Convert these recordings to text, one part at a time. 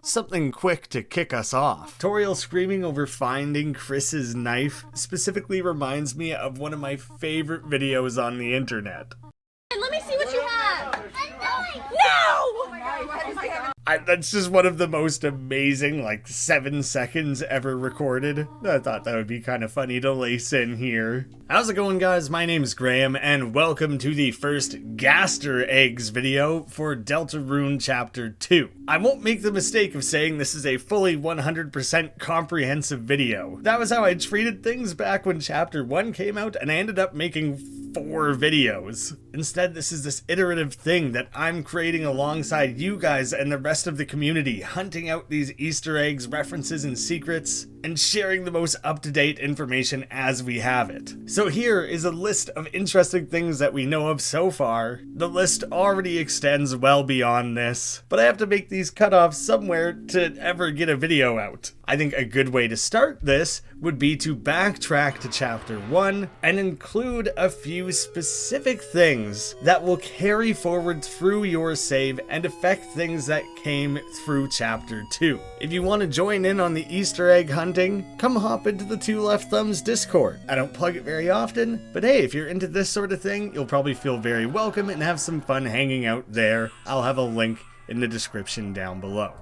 Something quick to kick us off. Toriel screaming over finding Chris's knife specifically reminds me of one of my favorite videos on the internet. Let me see what you have. No! That's just one of the most amazing, 7 seconds ever recorded. I thought that would be kind of funny to lace in here. How's it going, guys? My name's Graham, and welcome to the first Gaster Eggs video for Deltarune Chapter 2. I won't make the mistake of saying this is a fully 100% comprehensive video. That was how I treated things back when Chapter 1 came out, and I ended up making 4 videos. Instead, this is this iterative thing that I'm creating alongside you guys and the rest of the community, hunting out these Easter eggs, references, and secrets, and sharing the most up-to-date information as we have it. So here is a list of interesting things that we know of so far. The list already extends well beyond this, but I have to make these cutoffs somewhere to ever get a video out. I think a good way to start this would be to backtrack to Chapter 1 and include a few specific things that will carry forward through your save and affect things that came through Chapter 2. If you want to join in on the Easter egg hunting, come hop into the Two Left Thumbs Discord. I don't plug it very often, but hey, if you're into this sort of thing, you'll probably feel very welcome and have some fun hanging out there. I'll have a link in the description down below.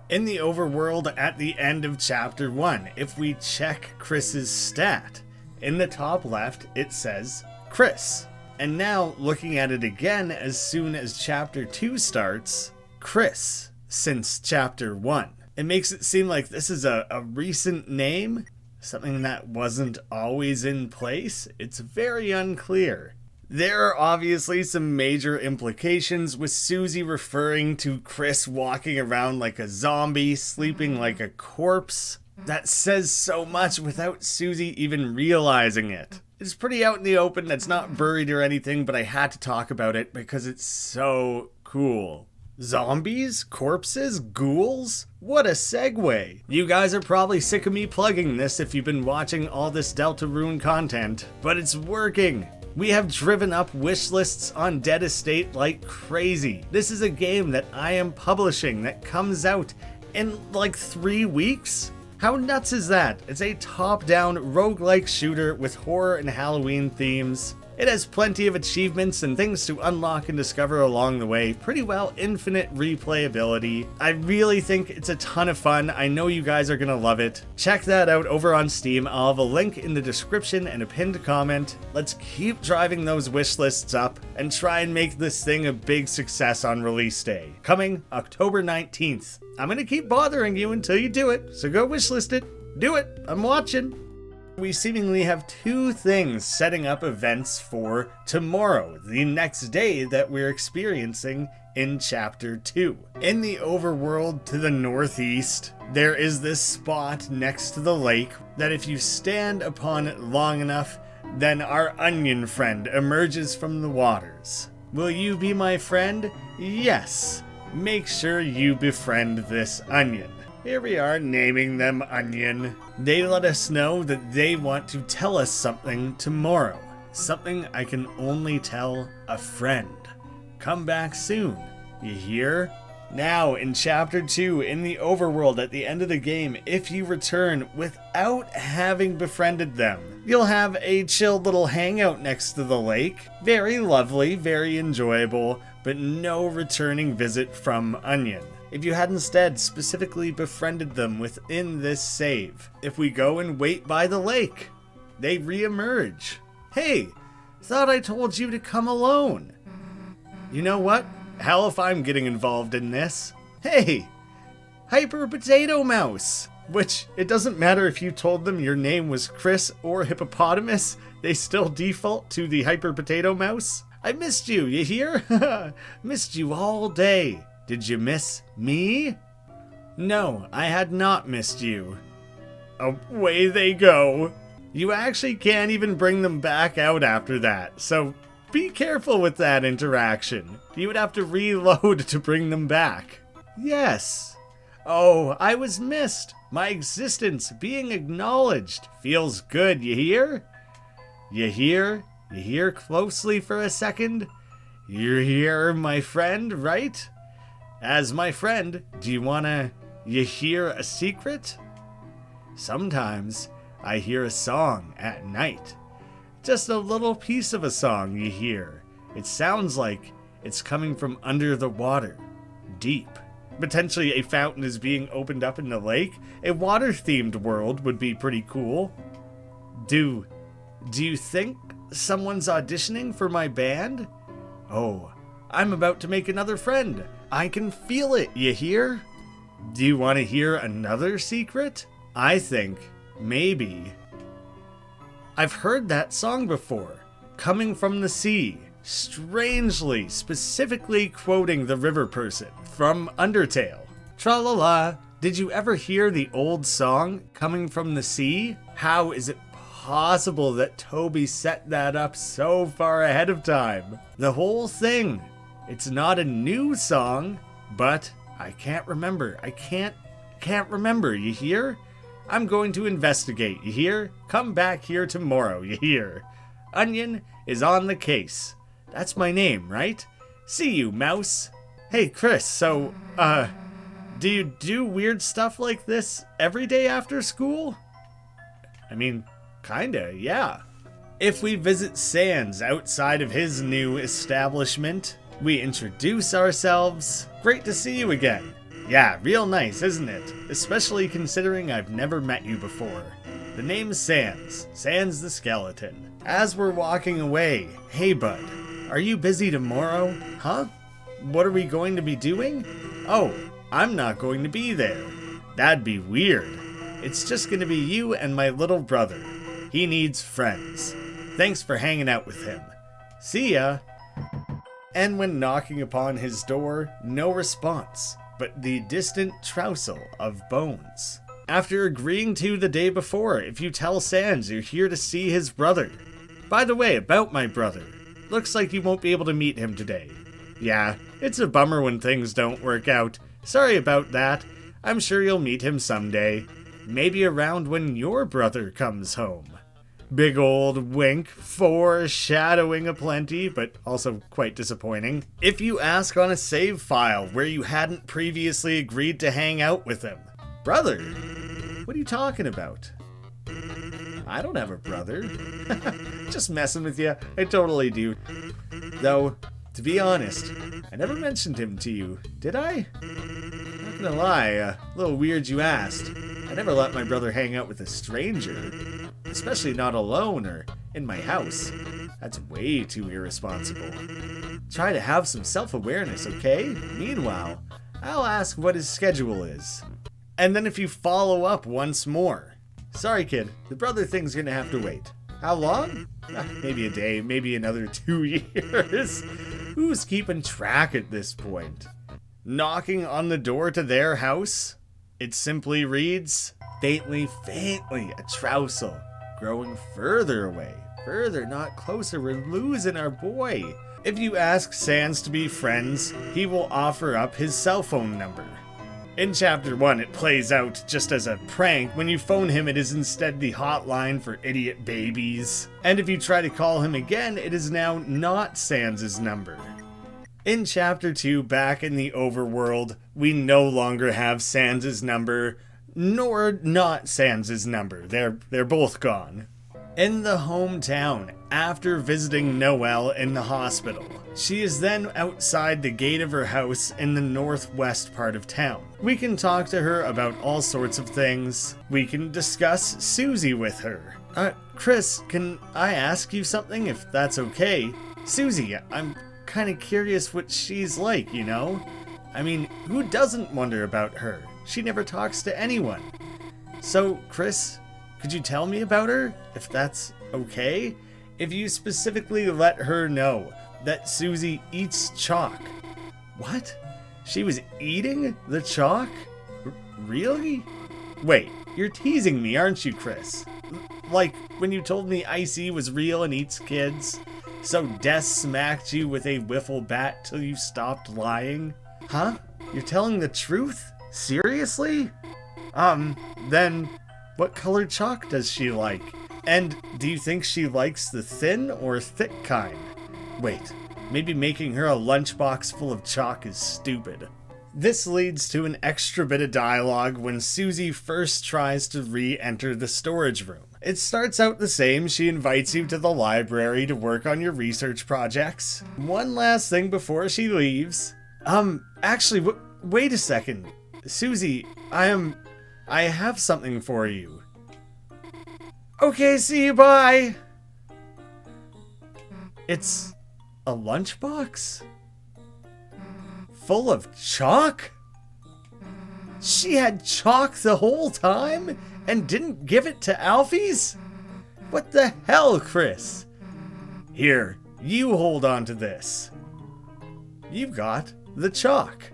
In the overworld at the end of Chapter 1, if we check Chris's stat, in the top left it says Chris. And now, looking at it again as soon as Chapter 2 starts, Chris, since Chapter 1. It makes it seem like this is a recent name, something that wasn't always in place. It's very unclear. There are obviously some major implications with Susie referring to Chris walking around like a zombie, sleeping like a corpse. That says so much without Susie even realizing it. It's pretty out in the open, it's not buried or anything, but I had to talk about it because it's so cool. Zombies? Corpses? Ghouls? What a segue! You guys are probably sick of me plugging this if you've been watching all this Deltarune content, but it's working! We have driven up wish lists on Dead Estate like crazy. This is a game that I am publishing that comes out in 3 weeks? How nuts is that? It's a top-down roguelike shooter with horror and Halloween themes. It has plenty of achievements and things to unlock and discover along the way. Pretty well infinite replayability. I really think it's a ton of fun. I know you guys are gonna love it. Check that out over on Steam. I'll have a link in the description and a pinned comment. Let's keep driving those wish lists up and try and make this thing a big success on release day. Coming October 19th. I'm gonna keep bothering you until you do it, so go wishlist it. Do it. I'm watching. We seemingly have 2 things setting up events for tomorrow, the next day that we're experiencing in Chapter 2. In the overworld to the northeast, there is this spot next to the lake that if you stand upon it long enough, then our onion friend emerges from the waters. Will you be my friend? Yes. Make sure you befriend this onion. Here we are naming them Onion. They let us know that they want to tell us something tomorrow. Something I can only tell a friend. Come back soon, you hear? Now, in Chapter 2, in the overworld at the end of the game, if you return without having befriended them, you'll have a chill little hangout next to the lake. Very lovely, very enjoyable, but no returning visit from Onion. If you had instead specifically befriended them within this save, if we go and wait by the lake, they re-emerge. Hey, thought I told you to come alone. You know what? Hell if I'm getting involved in this. Hey, Hyper Potato Mouse. Which, it doesn't matter if you told them your name was Chris or Hippopotamus, they still default to the Hyper Potato Mouse. I missed you, you hear? Missed you all day. Did you miss me? No, I had not missed you. Away they go. You actually can't even bring them back out after that, so be careful with that interaction. You would have to reload to bring them back. Yes. Oh, I was missed. My existence being acknowledged feels good, you hear? You hear? You hear closely for a second? You're here, my friend, right? As my friend, do you hear a secret? Sometimes I hear a song at night. Just a little piece of a song you hear. It sounds like it's coming from under the water, deep. Potentially a fountain is being opened up in the lake. A water-themed world would be pretty cool. Do you think someone's auditioning for my band? Oh, I'm about to make another friend. I can feel it, you hear? Do you want to hear another secret? I think maybe I've heard that song before, coming from the sea, strangely, specifically quoting the river person from Undertale. Tra-la-la, did you ever hear the old song, Coming from the Sea? How is it possible that Toby set that up so far ahead of time? The whole thing. It's not a new song, but I can't remember. I can't remember, you hear? I'm going to investigate, you hear? Come back here tomorrow, you hear? Onion is on the case. That's my name, right? See you, mouse. Hey, Chris, so, do you do weird stuff like this every day after school? I mean, kinda, yeah. If we visit Sans outside of his new establishment, we introduce ourselves. Great to see you again. Yeah, real nice, isn't it? Especially considering I've never met you before. The name's Sans the skeleton. As we're walking away, hey bud, are you busy tomorrow? Huh? What are we going to be doing? Oh, I'm not going to be there. That'd be weird. It's just gonna be you and my little brother. He needs friends. Thanks for hanging out with him. See ya. And when knocking upon his door, no response, but the distant trousel of bones. After agreeing to the day before, if you tell Sans you're here to see his brother. By the way, about my brother, looks like you won't be able to meet him today. Yeah, it's a bummer when things don't work out. Sorry about that. I'm sure you'll meet him someday. Maybe around when your brother comes home. Big old wink, foreshadowing aplenty, but also quite disappointing. If you ask on a save file where you hadn't previously agreed to hang out with him. Brother? What are you talking about? I don't have a brother. Just messing with you. I totally do. Though, to be honest, I never mentioned him to you, did I? Not gonna lie, a little weird you asked. I never let my brother hang out with a stranger. Especially not alone or in my house. That's way too irresponsible. Try to have some self-awareness, okay? Meanwhile, I'll ask what his schedule is. And then if you follow up once more. Sorry kid, the brother thing's gonna have to wait. How long? Maybe a day, maybe another 2 years. Who's keeping track at this point? Knocking on the door to their house? It simply reads, faintly, a trousel. Growing further away. Further, not closer. We're losing our boy. If you ask Sans to be friends, he will offer up his cell phone number. In Chapter 1, it plays out just as a prank. When you phone him, it is instead the hotline for idiot babies. And if you try to call him again, it is now not Sans' number. In Chapter 2, back in the overworld, we no longer have Sans' number, nor not Sans' number. They're both gone. In the hometown, after visiting Noelle in the hospital, she is then outside the gate of her house in the northwest part of town. We can talk to her about all sorts of things. We can discuss Susie with her. Chris, can I ask you something if that's okay? Susie, I'm kind of curious what she's like, you know? I mean, who doesn't wonder about her? She never talks to anyone. So, Chris, could you tell me about her, if that's okay? If you specifically let her know that Susie eats chalk. What? She was eating the chalk? Really? Wait, you're teasing me, aren't you, Chris? Like when you told me Icy was real and eats kids? So Death smacked you with a wiffle bat till you stopped lying? Huh? You're telling the truth? Seriously? Then what color chalk does she like? And do you think she likes the thin or thick kind? Wait, maybe making her a lunchbox full of chalk is stupid. This leads to an extra bit of dialogue when Susie first tries to re-enter the storage room. It starts out the same. She invites you to the library to work on your research projects. One last thing before she leaves. Actually, wait a second. Susie, I have something for you. Okay, see you, bye. It's a lunchbox? Full of chalk? She had chalk the whole time and didn't give it to Alfie's? What the hell, Chris? Here, you hold on to this. You've got the chalk.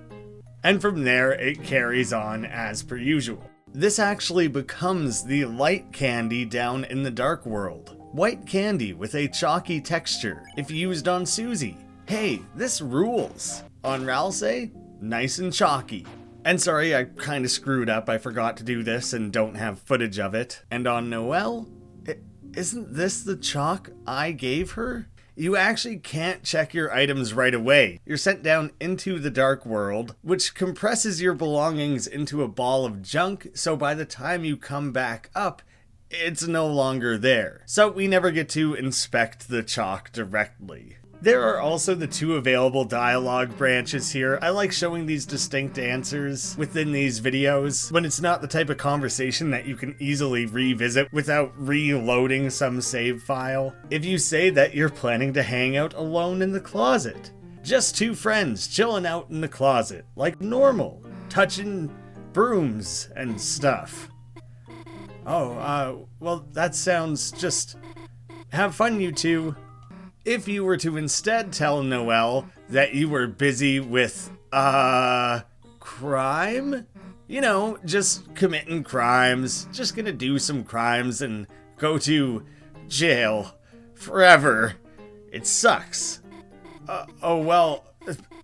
And from there, it carries on as per usual. This actually becomes the light candy down in the dark world. White candy with a chalky texture, if used on Susie. Hey, this rules. On Ralsei, nice and chalky. And sorry, I kinda screwed up. I forgot to do this and don't have footage of it. And on Noelle, isn't this the chalk I gave her? You actually can't check your items right away. You're sent down into the dark world, which compresses your belongings into a ball of junk, so by the time you come back up, it's no longer there. So we never get to inspect the chalk directly. There are also the 2 available dialogue branches here. I like showing these distinct answers within these videos when it's not the type of conversation that you can easily revisit without reloading some save file. If you say that you're planning to hang out alone in the closet, just 2 friends chilling out in the closet, like normal, touching brooms and stuff. Oh, well, that sounds just... Have fun, you 2. If you were to instead tell Noelle that you were busy with, crime? You know, just committing crimes, just gonna do some crimes and go to jail forever. It sucks. Oh well,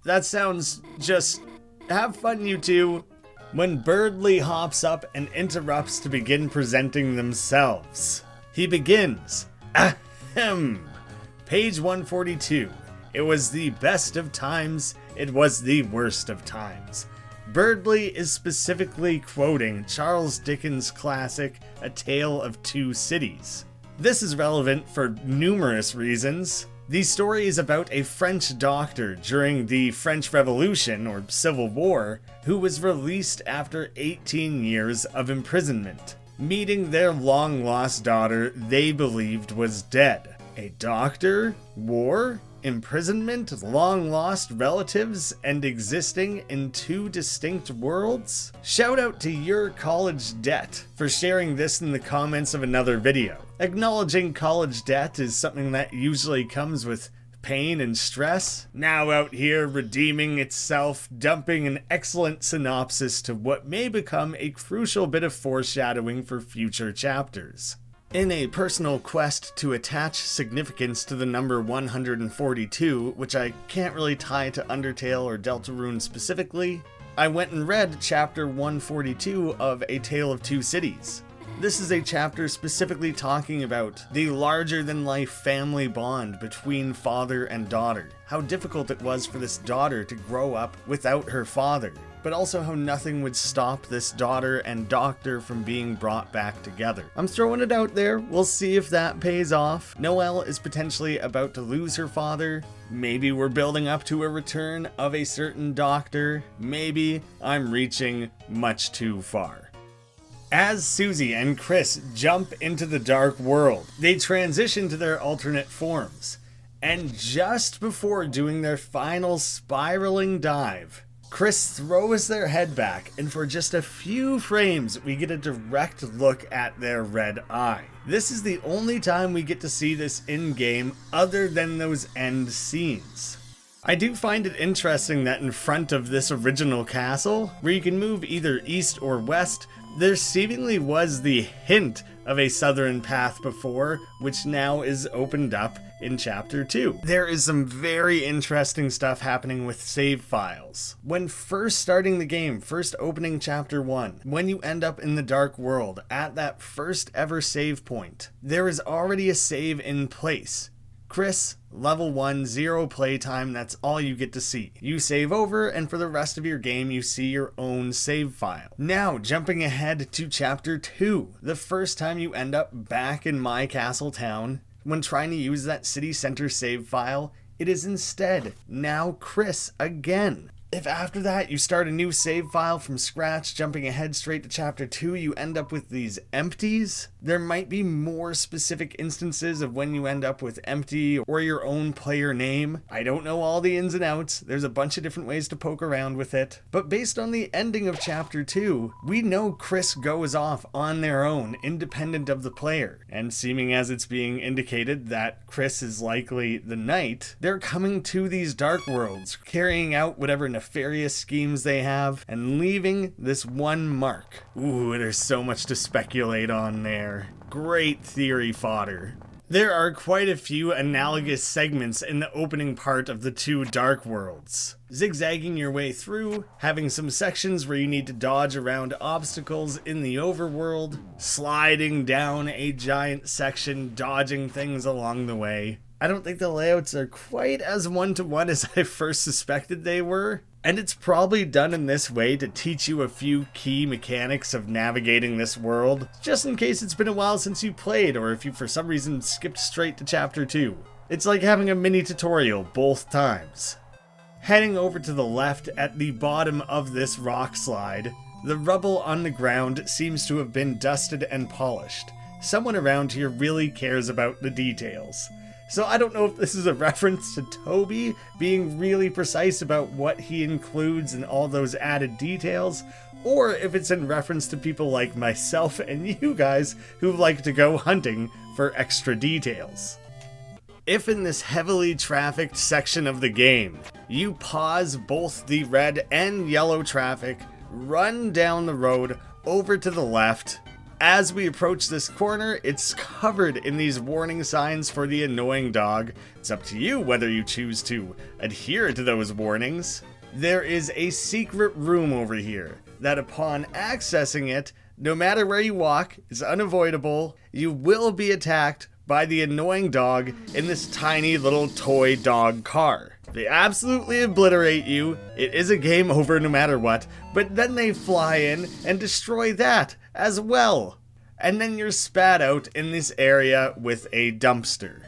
that sounds just... Have fun, you 2. When Birdley hops up and interrupts to begin presenting themselves. He begins, ahem. Page 142. It was the best of times, it was the worst of times. Birdley is specifically quoting Charles Dickens' classic, A Tale of Two Cities. This is relevant for numerous reasons. The story is about a French doctor during the French Revolution, or Civil War, who was released after 18 years of imprisonment, meeting their long-lost daughter they believed was dead. A doctor, war, imprisonment, long-lost relatives, and existing in 2 distinct worlds? Shout out to your college debt for sharing this in the comments of another video. Acknowledging college debt is something that usually comes with pain and stress. Now out here redeeming itself, dumping an excellent synopsis to what may become a crucial bit of foreshadowing for future chapters. In a personal quest to attach significance to the number 142, which I can't really tie to Undertale or Deltarune specifically, I went and read chapter 142 of A Tale of Two Cities. This is a chapter specifically talking about the larger-than-life family bond between father and daughter, how difficult it was for this daughter to grow up without her father, but also how nothing would stop this daughter and doctor from being brought back together. I'm throwing it out there, we'll see if that pays off. Noelle is potentially about to lose her father. Maybe we're building up to a return of a certain doctor. Maybe I'm reaching much too far. As Susie and Chris jump into the dark world, they transition to their alternate forms. And just before doing their final spiraling dive, Chris throws their head back, and for just a few frames, we get a direct look at their red eye. This is the only time we get to see this in-game other than those end scenes. I do find it interesting that in front of this original castle, where you can move either east or west, there seemingly was the hint of a southern path before, which now is opened up in Chapter 2. There is some very interesting stuff happening with save files. When first starting the game, first opening Chapter 1, when you end up in the Dark World, at that first ever save point, there is already a save in place. Chris, level 1, 0 playtime, that's all you get to see. You save over, and for the rest of your game, you see your own save file. Now, jumping ahead to Chapter 2, the first time you end up back in My Castle Town, when trying to use that city center save file, it is instead now Chris again. If after that you start a new save file from scratch, jumping ahead straight to Chapter 2, you end up with these empties, there might be more specific instances of when you end up with empty or your own player name. I don't know all the ins and outs, there's a bunch of different ways to poke around with it, but based on the ending of Chapter 2, we know Chris goes off on their own, independent of the player, and seeming as it's being indicated that Chris is likely the knight, they're coming to these dark worlds, carrying out whatever nefarious schemes they have, and leaving this one mark. Ooh, there's so much to speculate on there. Great theory fodder. There are quite a few analogous segments in the opening part of the two dark worlds. Zigzagging your way through, having some sections where you need to dodge around obstacles in the overworld, sliding down a giant section, dodging things along the way. I don't think the layouts are quite as one-to-one as I first suspected they were, and it's probably done in this way to teach you a few key mechanics of navigating this world, just in case it's been a while since you played, or if you for some reason skipped straight to Chapter 2. It's like having a mini tutorial both times. Heading over to the left at the bottom of this rock slide, the rubble on the ground seems to have been dusted and polished. Someone around here really cares about the details. So I don't know if this is a reference to Toby being really precise about what he includes in all those added details, or if it's in reference to people like myself and you guys who like to go hunting for extra details. If in this heavily trafficked section of the game, you pause both the red and yellow traffic, run down the road over to the left. As we approach this corner, it's covered in these warning signs for the annoying dog. It's up to you whether you choose to adhere to those warnings. There is a secret room over here that upon accessing it, no matter where you walk, it's unavoidable, you will be attacked by the annoying dog in this tiny little toy dog car. They absolutely obliterate you, it is a game over no matter what, but then they fly in and destroy that as well. And then you're spat out in this area with a dumpster.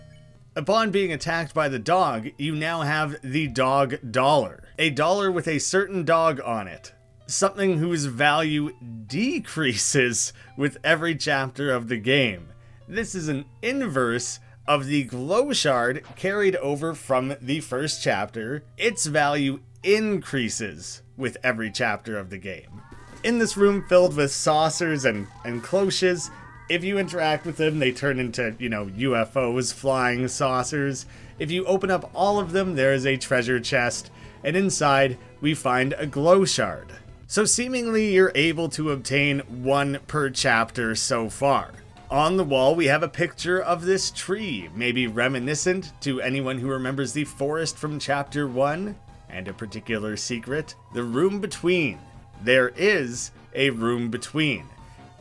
Upon being attacked by the dog, you now have the dog dollar. A dollar with a certain dog on it. Something whose value decreases with every chapter of the game. This is an inverse of the glow shard carried over from the first chapter. Its value increases with every chapter of the game. In this room filled with saucers and cloches, if you interact with them, they turn into, UFOs, flying saucers. If you open up all of them, there is a treasure chest, and inside we find a glow shard. So seemingly you're able to obtain one per chapter so far. On the wall, we have a picture of this tree, maybe reminiscent to anyone who remembers the forest from Chapter 1, and a particular secret, the room between. There is a room between,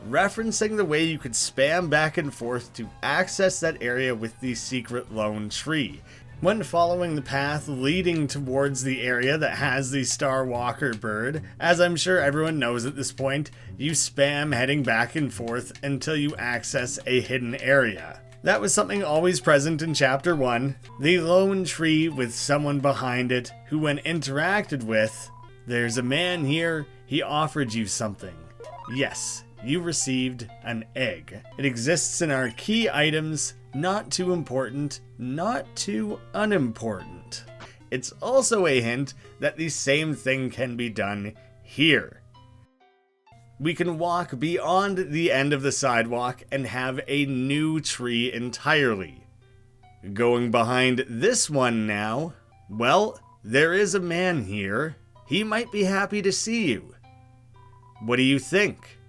referencing the way you could spam back and forth to access that area with the secret lone tree. When following the path leading towards the area that has the Star Walker bird, as I'm sure everyone knows at this point, you spam heading back and forth until you access a hidden area. That was something always present in Chapter 1, the lone tree with someone behind it who, when interacted with, there's a man here, he offered you something. Yes, you received an egg. It exists in our key items, not too important, not too unimportant. It's also a hint that the same thing can be done here. We can walk beyond the end of the sidewalk and have a new tree entirely. Going behind this one now, well, there is a man here. He might be happy to see you. What do you think?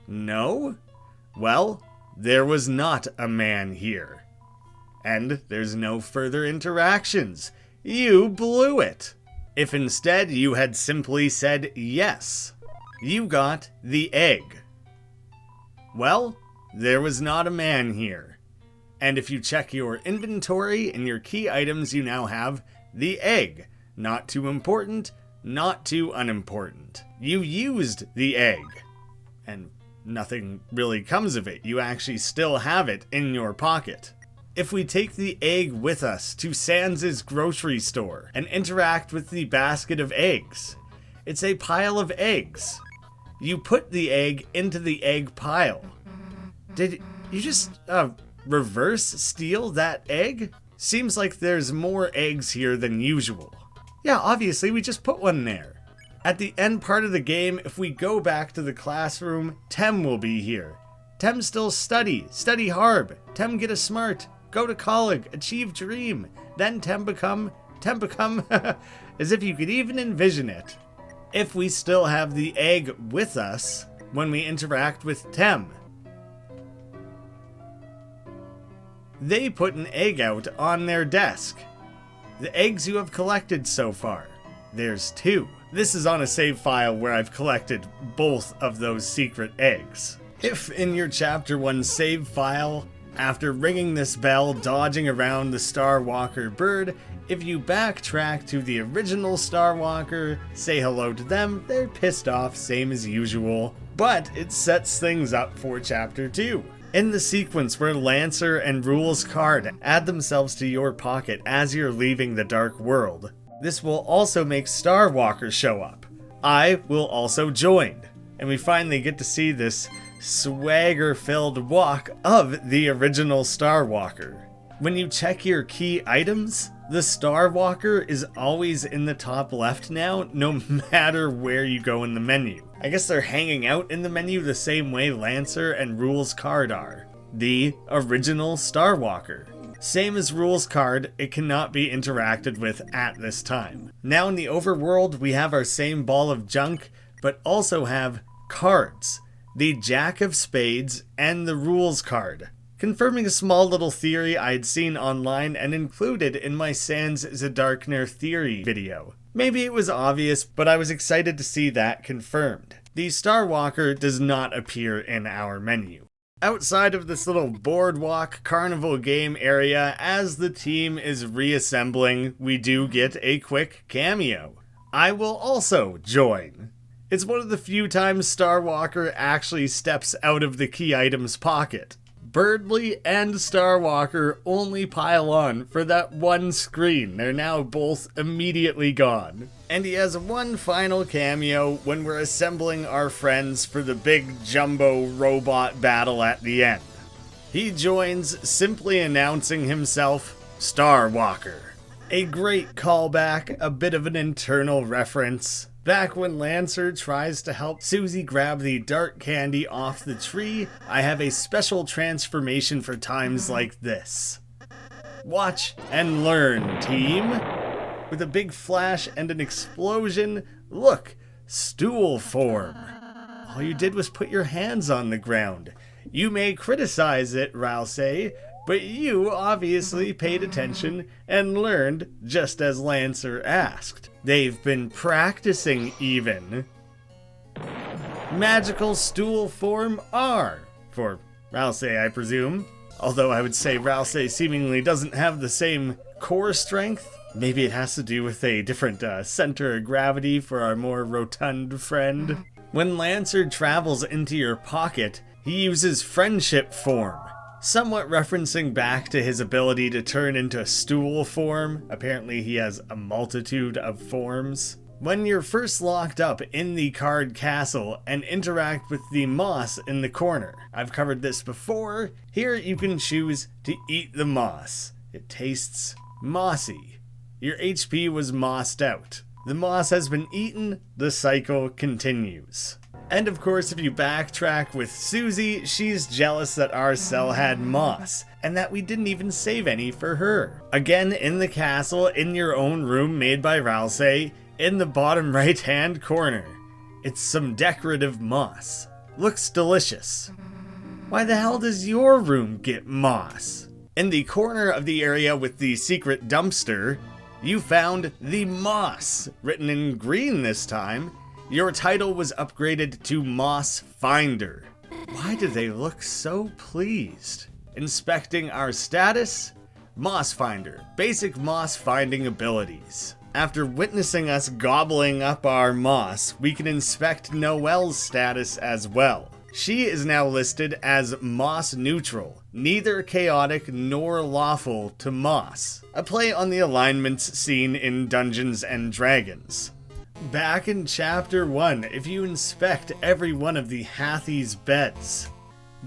No? Well, there was not a man here. And there's no further interactions. You blew it. If instead you had simply said yes, you got the egg. Well, there was not a man here. And if you check your inventory and your key items, you now have the egg. Not too important, not too unimportant. You used the egg, and nothing really comes of it. You actually still have it in your pocket. If we take the egg with us to Sans' grocery store and interact with the basket of eggs, it's a pile of eggs. You put the egg into the egg pile. Did you just reverse steal that egg? Seems like there's more eggs here than usual. Yeah, obviously we just put one there. At the end part of the game, if we go back to the classroom, Tem will be here. Tem still study hard. Tem get a smart, go to college, achieve dream. Then Tem become, as if you could even envision it. If we still have the egg with us when we interact with Tem. They put an egg out on their desk. The eggs you have collected so far. There's 2. This is on a save file where I've collected both of those secret eggs. If in your chapter 1 save file, after ringing this bell, dodging around the Star Walker bird, if you backtrack to the original Star Walker, say hello to them, they're pissed off, same as usual. But it sets things up for chapter 2. In the sequence where Lancer and Rule's card add themselves to your pocket as you're leaving the Dark World, this will also make Star Walker show up. I will also join, and we finally get to see this swagger-filled walk of the original Star Walker. When you check your key items, the Star Walker is always in the top left now, no matter where you go in the menu. I guess they're hanging out in the menu the same way Lancer and Rule's card are. The original Star Walker. Same as Rule's card, it cannot be interacted with at this time. Now in the overworld, we have our same ball of junk, but also have cards. The Jack of Spades and the Rules card. Confirming a small little theory I had seen online and included in my Sans Zedarkner theory video. Maybe it was obvious, but I was excited to see that confirmed. The Star Walker does not appear in our menu. Outside of this little boardwalk carnival game area, as the team is reassembling, we do get a quick cameo. I will also join. It's one of the few times Star Walker actually steps out of the key item's pocket. Birdly and Star Walker only pile on for that one screen. They're now both immediately gone. And he has one final cameo when we're assembling our friends for the big jumbo robot battle at the end. He joins simply announcing himself Star Walker. A great callback, a bit of an internal reference. Back when Lancer tries to help Susie grab the dark candy off the tree, I have a special transformation for times like this. Watch and learn, team. With a big flash and an explosion, look, stool form. All you did was put your hands on the ground. You may criticize it, Rousey, but you obviously paid attention and learned just as Lancer asked. They've been practicing even. Magical stool form R, for Rousey, I presume. Although I would say Rousey seemingly doesn't have the same core strength. Maybe it has to do with a different center of gravity for our more rotund friend. When Lancer travels into your pocket, he uses friendship form. Somewhat referencing back to his ability to turn into stool form. Apparently he has a multitude of forms. When you're first locked up in the card castle and interact with the moss in the corner. I've covered this before. Here you can choose to eat the moss. It tastes mossy. Your HP was mossed out. The moss has been eaten, the cycle continues. And of course, if you backtrack with Susie, she's jealous that our cell had moss, and that we didn't even save any for her. Again, in the castle, in your own room made by Rousey, in the bottom right-hand corner, it's some decorative moss. Looks delicious. Why the hell does your room get moss? In the corner of the area with the secret dumpster, you found the moss, written in green this time. Your title was upgraded to Moss Finder. Why do they look so pleased? Inspecting our status, Moss Finder, basic moss finding abilities. After witnessing us gobbling up our moss, we can inspect Noelle's status as well. She is now listed as moss neutral, neither chaotic nor lawful to moss, a play on the alignments seen in Dungeons and Dragons. Back in Chapter 1, if you inspect every one of the Hathie's beds,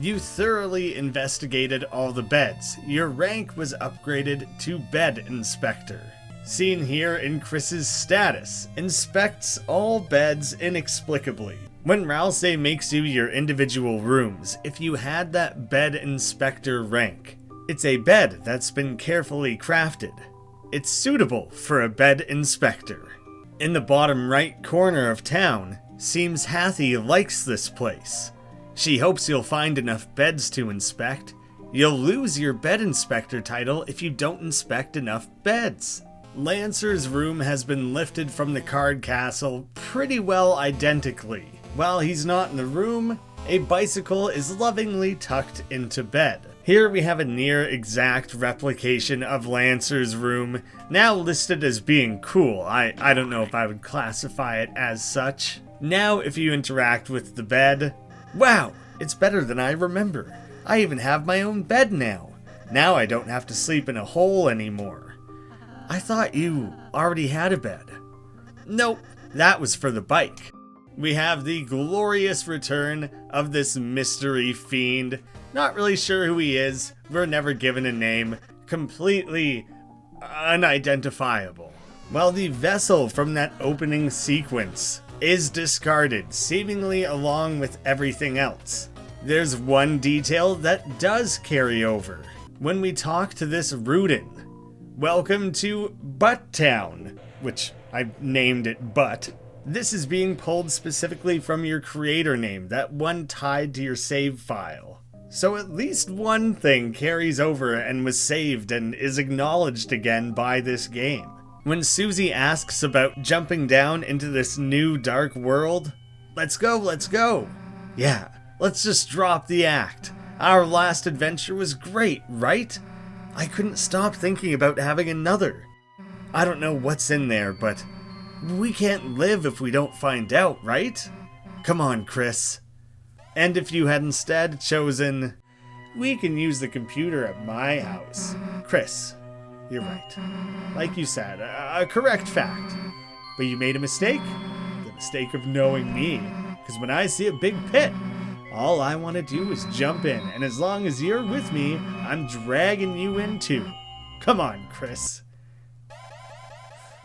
you thoroughly investigated all the beds. Your rank was upgraded to Bed Inspector. Seen here in Chris's status, inspects all beds inexplicably. When Ralsei makes you your individual rooms, if you had that Bed Inspector rank, it's a bed that's been carefully crafted. It's suitable for a Bed Inspector. In the bottom right corner of town, seems Hathie likes this place. She hopes you'll find enough beds to inspect. You'll lose your Bed Inspector title if you don't inspect enough beds. Lancer's room has been lifted from the card castle pretty well identically. While he's not in the room, a bicycle is lovingly tucked into bed. Here we have a near exact replication of Lancer's room, now listed as being cool. I don't know if I would classify it as such. Now if you interact with the bed, wow, it's better than I remember. I even have my own bed now. Now I don't have to sleep in a hole anymore. I thought you already had a bed. Nope, that was for the bike. We have the glorious return of this mystery fiend. Not really sure who he is, we're never given a name, completely unidentifiable. Well, the vessel from that opening sequence is discarded, seemingly along with everything else. There's one detail that does carry over. When we talk to this Rudin, welcome to Butt Town, which I named it Butt. This is being pulled specifically from your creator name, that one tied to your save file. So at least one thing carries over and was saved and is acknowledged again by this game. When Susie asks about jumping down into this new dark world, let's go. Yeah, let's just drop the act. Our last adventure was great, right? I couldn't stop thinking about having another. I don't know what's in there, but we can't live if we don't find out, right? Come on, Chris. And if you had instead chosen, we can use the computer at my house. Chris, you're right. Like you said, a correct fact. But you made a mistake. The mistake of knowing me. Because when I see a big pit, all I want to do is jump in, and as long as you're with me, I'm dragging you in too. Come on, Chris.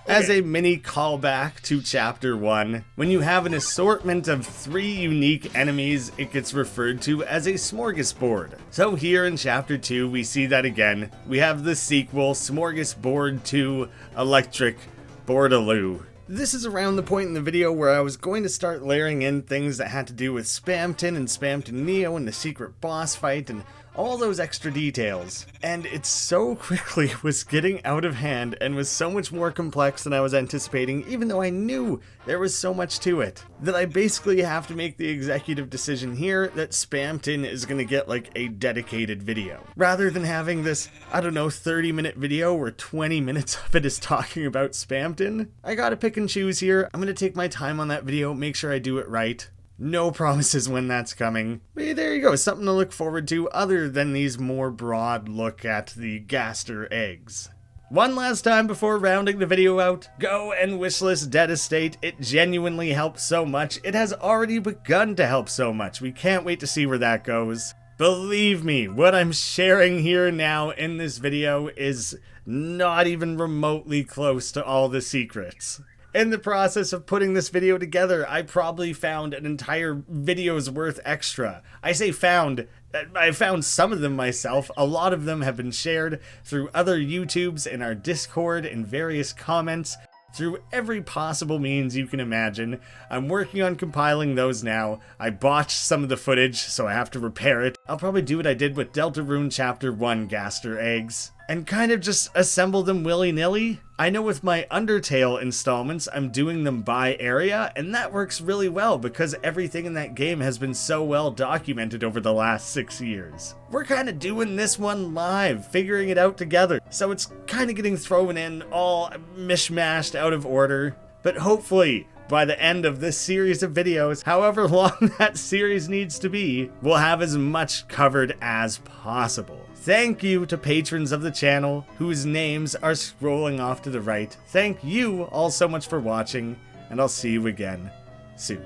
As a mini callback to Chapter 1, when you have an assortment of 3 unique enemies, it gets referred to as a smorgasbord. So here in Chapter 2, we see that again. We have the sequel, Smorgasbord 2 Electric Bordaloo. This is around the point in the video where I was going to start layering in things that had to do with Spamton and Spamton Neo and the secret boss fight and all those extra details. And it so quickly was getting out of hand and was so much more complex than I was anticipating, even though I knew there was so much to it, that I basically have to make the executive decision here that Spamton is going to get like a dedicated video. Rather than having this, I don't know, 30-minute video where 20 minutes of it is talking about Spamton, I gotta pick and choose here. I'm going to take my time on that video, make sure I do it right. No promises when that's coming. But there you go, something to look forward to other than these more broad look at the Gaster Eggs. One last time before rounding the video out, go and wishlist Dead Estate. It genuinely helps so much. It has already begun to help so much. We can't wait to see where that goes. Believe me, what I'm sharing here now in this video is not even remotely close to all the secrets. In the process of putting this video together, I probably found an entire video's worth extra. I say found, I found some of them myself. A lot of them have been shared through other YouTubes, in our Discord, in various comments, through every possible means you can imagine. I'm working on compiling those now. I botched some of the footage, so I have to repair it. I'll probably do what I did with Deltarune Chapter 1 Gaster Eggs. and kind of just assemble them willy-nilly. I know with my Undertale installments, I'm doing them by area, and that works really well because everything in that game has been so well documented over the last 6 years. We're kind of doing this one live, figuring it out together, so it's kind of getting thrown in all mishmashed out of order, but hopefully, by the end of this series of videos, however long that series needs to be, we'll have as much covered as possible. Thank you to patrons of the channel, whose names are scrolling off to the right. Thank you all so much for watching, and I'll see you again soon.